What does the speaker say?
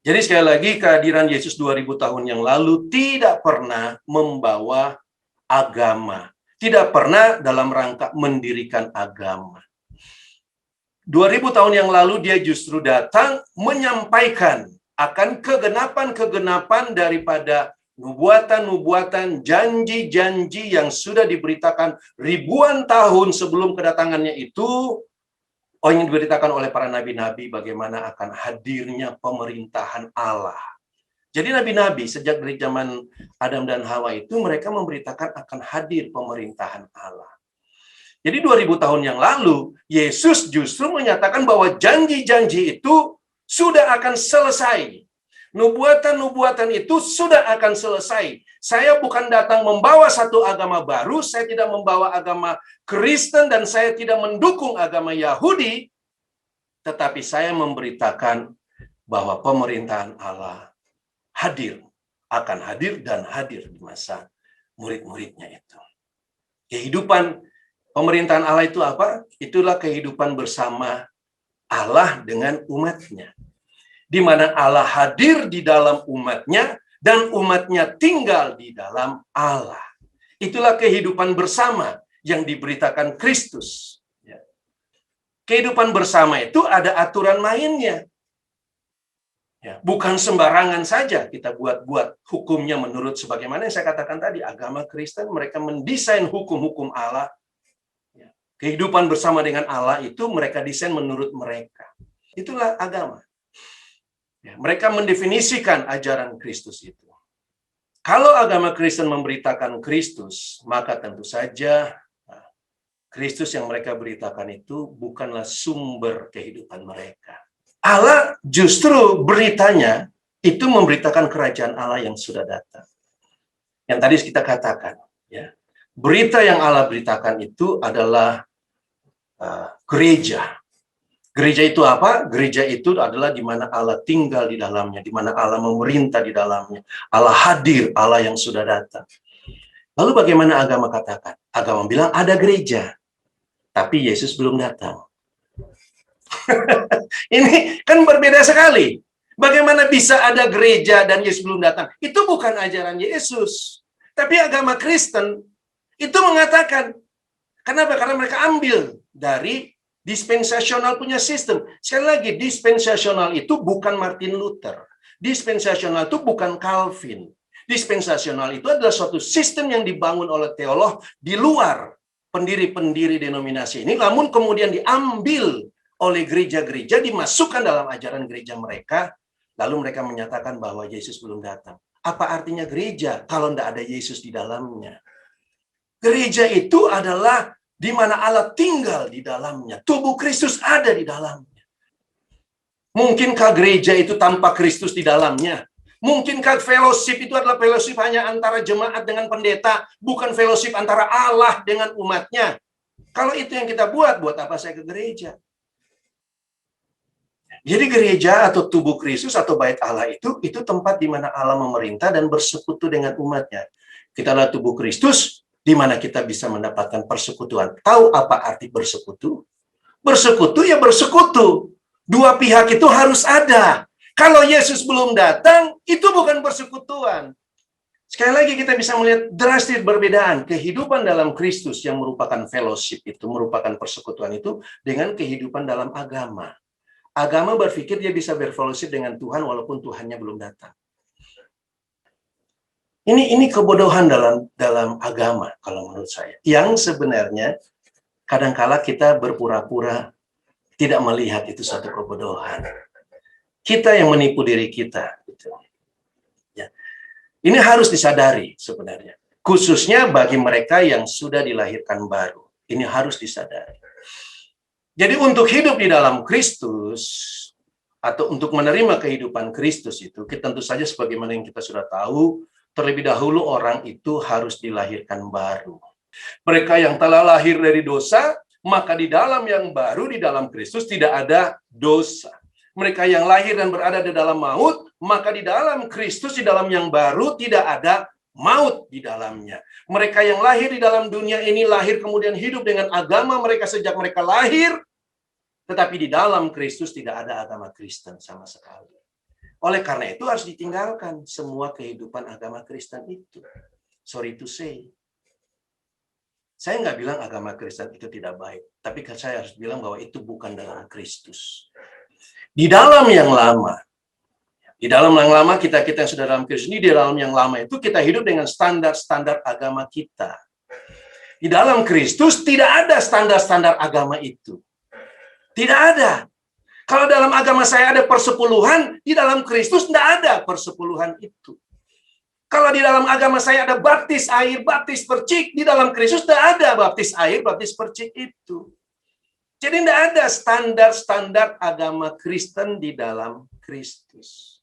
Jadi sekali lagi kehadiran Yesus 2000 tahun yang lalu tidak pernah membawa agama. Tidak pernah dalam rangka mendirikan agama. 2000 tahun yang lalu dia justru datang menyampaikan akan kegenapan-kegenapan daripada nubuatan-nubuatan, janji-janji yang sudah diberitakan ribuan tahun sebelum kedatangannya itu. Yang diberitakan oleh para nabi-nabi bagaimana akan hadirnya pemerintahan Allah. Jadi nabi-nabi sejak dari zaman Adam dan Hawa itu mereka memberitakan akan hadir pemerintahan Allah. Jadi 2000 tahun yang lalu Yesus justru menyatakan bahwa janji-janji itu sudah akan selesai. Nubuatan-nubuatan itu sudah akan selesai. Saya bukan datang membawa satu agama baru, saya tidak membawa agama Kristen dan saya tidak mendukung agama Yahudi, tetapi saya memberitakan bahwa pemerintahan Allah akan hadir dan hadir di masa murid-muridnya itu. Kehidupan pemerintahan Allah itu apa? Itulah kehidupan bersama Allah dengan umatnya. Di mana Allah hadir di dalam umatnya dan umatnya tinggal di dalam Allah. Itulah kehidupan bersama yang diberitakan Kristus. Kehidupan bersama itu ada aturan mainnya. Bukan sembarangan saja kita buat-buat hukumnya menurut sebagaimana yang saya katakan tadi, agama Kristen mereka mendesain hukum-hukum Allah. Kehidupan bersama dengan Allah itu mereka desain menurut mereka. Itulah agama. Mereka mendefinisikan ajaran Kristus itu. Kalau agama Kristen memberitakan Kristus, maka tentu saja Kristus yang mereka beritakan itu bukanlah sumber kehidupan mereka. Allah justru beritanya itu memberitakan kerajaan Allah yang sudah datang. Yang tadi kita katakan, ya. Berita yang Allah beritakan itu adalah gereja. Gereja itu apa? Gereja itu adalah di mana Allah tinggal di dalamnya, di mana Allah memerintah di dalamnya. Allah hadir, Allah yang sudah datang. Lalu bagaimana agama katakan? Agama bilang ada gereja, tapi Yesus belum datang. Ini kan berbeda sekali. Bagaimana bisa ada gereja dan Yesus belum datang? Itu bukan ajaran Yesus. Tapi agama Kristen itu mengatakan, kenapa? Karena mereka ambil dari dispensasional punya sistem. Sekali lagi, dispensasional itu bukan Martin Luther. Dispensasional itu bukan Calvin. Dispensasional itu adalah suatu sistem yang dibangun oleh teolog di luar pendiri-pendiri denominasi ini, namun kemudian diambil oleh gereja-gereja, dimasukkan dalam ajaran gereja mereka, lalu mereka menyatakan bahwa Yesus belum datang. Apa artinya gereja kalau tidak ada Yesus di dalamnya? Gereja itu adalah di mana Allah tinggal di dalamnya. Tubuh Kristus ada di dalamnya. Mungkinkah gereja itu tanpa Kristus di dalamnya? Mungkinkah fellowship itu adalah fellowship hanya antara jemaat dengan pendeta, bukan fellowship antara Allah dengan umatnya? Kalau itu yang kita buat apa saya ke gereja? Jadi gereja atau tubuh Kristus atau bait Allah itu tempat di mana Allah memerintah dan bersekutu dengan umatnya. Kita adalah tubuh Kristus, di mana kita bisa mendapatkan persekutuan. Tahu apa arti bersekutu? Bersekutu ya bersekutu. Dua pihak itu harus ada. Kalau Yesus belum datang, itu bukan persekutuan. Sekali lagi kita bisa melihat drastis perbedaan kehidupan dalam Kristus yang merupakan fellowship itu, merupakan persekutuan itu, dengan kehidupan dalam agama. Agama berpikir dia bisa berfellowship dengan Tuhan walaupun Tuhannya belum datang. Ini kebodohan dalam agama kalau menurut saya. Yang sebenarnya kadangkala kita berpura-pura tidak melihat itu satu kebodohan. Kita yang menipu diri kita. Gitu. Ya. Ini harus disadari sebenarnya. Khususnya bagi mereka yang sudah dilahirkan baru. Ini harus disadari. Jadi untuk hidup di dalam Kristus, atau untuk menerima kehidupan Kristus itu, kita tentu saja sebagaimana yang kita sudah tahu, terlebih dahulu orang itu harus dilahirkan baru. Mereka yang telah lahir dari dosa, maka di dalam yang baru, di dalam Kristus tidak ada dosa. Mereka yang lahir dan berada di dalam maut, maka di dalam Kristus, di dalam yang baru, tidak ada maut di dalamnya. Mereka yang lahir di dalam dunia ini, lahir kemudian hidup dengan agama mereka sejak mereka lahir, tetapi di dalam Kristus tidak ada agama Kristen sama sekali. Oleh karena itu harus ditinggalkan semua kehidupan agama Kristen itu. Sorry to say. Saya nggak bilang agama Kristen itu tidak baik, tapi saya harus bilang bahwa itu bukan dalam Kristus. Di dalam yang lama kita yang sudah dalam Kristus ini, di dalam yang lama itu kita hidup dengan standar-standar agama kita. Di dalam Kristus tidak ada standar-standar agama itu. Tidak ada. Kalau dalam agama saya ada persepuluhan, di dalam Kristus tidak ada persepuluhan itu. Kalau di dalam agama saya ada baptis air, baptis percik, di dalam Kristus tidak ada baptis air, baptis percik itu. Jadi tidak ada standar-standar agama Kristen di dalam Kristus.